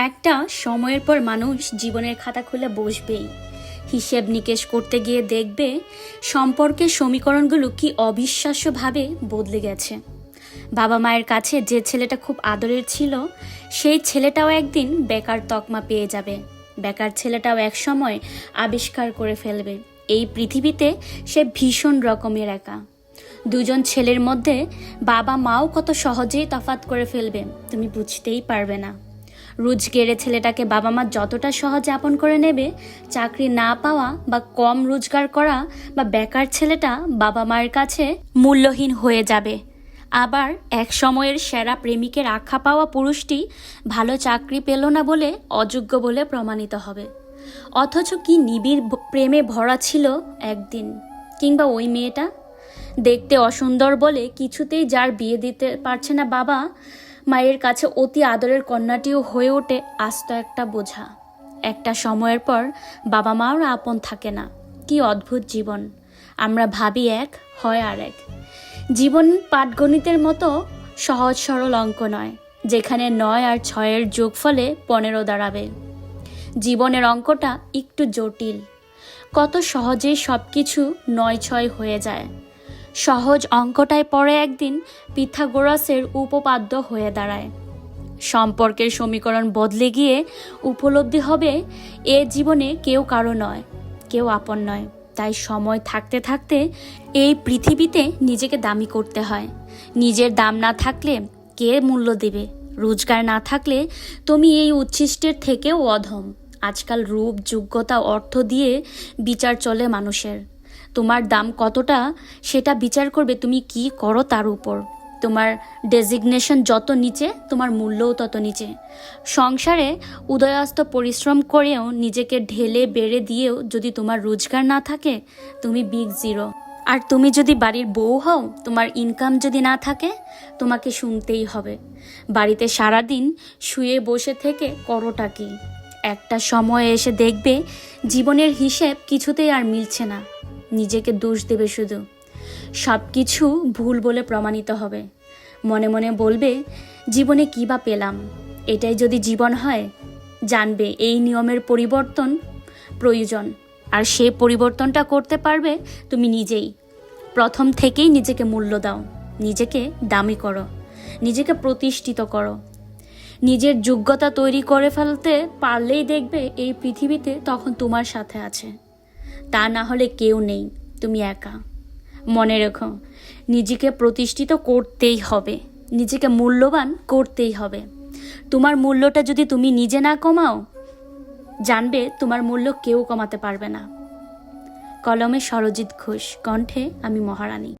একটা সময়ের পর মানুষ জীবনের খাতা খুলে বসবেই। হিসেব নিকেশ করতে গিয়ে দেখবে সম্পর্কের সমীকরণগুলো কি অবিশ্বাস্যভাবে বদলে গেছে। বাবা মায়ের কাছে যে ছেলেটা খুব আদরের ছিল, সেই ছেলেটাও একদিন বেকার তকমা পেয়ে যাবে। বেকার ছেলেটাও একসময় আবিষ্কার করে ফেলবে এই পৃথিবীতে সে ভীষণ রকমের একা। দুজন ছেলের মধ্যে বাবা মাও কত সহজেই তফাৎ করে ফেলবে, তুমি বুঝতেই পারবে না। রোজগেরে ছেলেটাকে বাবা মা যতটা সহজে আপন করে নেবে, চাকরি না পাওয়া বা কম রোজগার করা বা বেকার ছেলেটা বাবা মায়ের কাছে মূল্যহীন হয়ে যাবে। আবার এক সময়ের সেরা প্রেমিকের আখ্যা পাওয়া পুরুষটি ভালো চাকরি পেল না বলে অযোগ্য বলে প্রমাণিত হবে। অথচ কি নিবিড় প্রেমে ভরা ছিল একদিন। কিংবা ওই মেয়েটা দেখতে অসুন্দর বলে কিছুতেই যার বিয়ে দিতে পারছে না বাবা মায়ের কাছে অতি আদরের কন্যাটিও হয়ে ওঠে আস্ত একটা বোঝা। একটা সময়ের পর বাবা মাও আপন থাকে না। কি অদ্ভুত জীবন! আমরা ভাবি এক, হয় আর এক। জীবন পাটগণিতের মতো সহজ সরল অঙ্ক নয়, যেখানে 9 আর 6-এর যোগফলে 15 দাঁড়াবে। জীবনের অঙ্কটা একটু জটিল। কত সহজেই সব কিছু 9-6 হয়ে যায়। সহজ অঙ্কটায় পরে একদিন পিথাগোরাসের উপপাদ্য হয়ে দাঁড়ায়। সম্পর্কের সমীকরণ বদলে গিয়ে উপলব্ধি হবে এ জীবনে কেউ কারো নয়, কেউ আপন নয়। তাই সময় থাকতে থাকতে এই পৃথিবীতে নিজেকে দামি করতে হয়। নিজের দাম না থাকলে কে মূল্য দেবে? রোজগার না থাকলে তুমি এই উচ্ছিষ্টের থেকেও অধম। আজকাল রূপ, যোগ্যতা, অর্থ দিয়ে বিচার চলে মানুষের। তোমার দাম কতটা সেটা বিচার করবে তুমি কি করো তার উপর। তোমার ডেজিগনেশন যত নিচে, তোমার মূল্যও তত নিচে। সংসারে উদয়াস্ত পরিশ্রম করেও নিজেকে ঢেলে বেড়ে দিয়েও যদি তোমার রোজগার না থাকে, তুমি বিগ জিরো। আর তুমি যদি বাড়ির বউ হও, তোমার ইনকাম যদি না থাকে, তোমাকে শুনতেই হবে বাড়িতে সারাদিন শুয়ে বসে থেকে করোটা কি। একটা সময় এসে দেখবে জীবনের হিসেব কিছুতেই আর মিলছে না। নিজেকে দোষ দেবে শুধু, সব কিছু ভুল বলে প্রমাণিত হবে। মনে মনে বলবে জীবনে কী বা পেলাম। এটাই যদি জীবন হয়, জানবে এই নিয়মের পরিবর্তন প্রয়োজন। আর সে পরিবর্তনটা করতে পারবে তুমি নিজেই। প্রথম থেকেই নিজেকে মূল্য দাও, নিজেকে দামি করো, নিজেকে প্রতিষ্ঠিত করো। নিজের যোগ্যতা তৈরি করে ফেলতে পারলেই দেখবে এই পৃথিবীতে তখন তোমার সাথে আছে। তা না হলে কেউ নেই, তুমি একা। মনে রেখো, নিজেকে প্রতিষ্ঠিত করতেই হবে, নিজেকে মূল্যবান করতেই হবে। তোমার মূল্যটা যদি তুমি নিজে না কমাও, জানবে তোমার মূল্য কেউ কমাতে পারবে না। কলমে সরজিৎ ঘোষ, কণ্ঠে আমি মহারানী।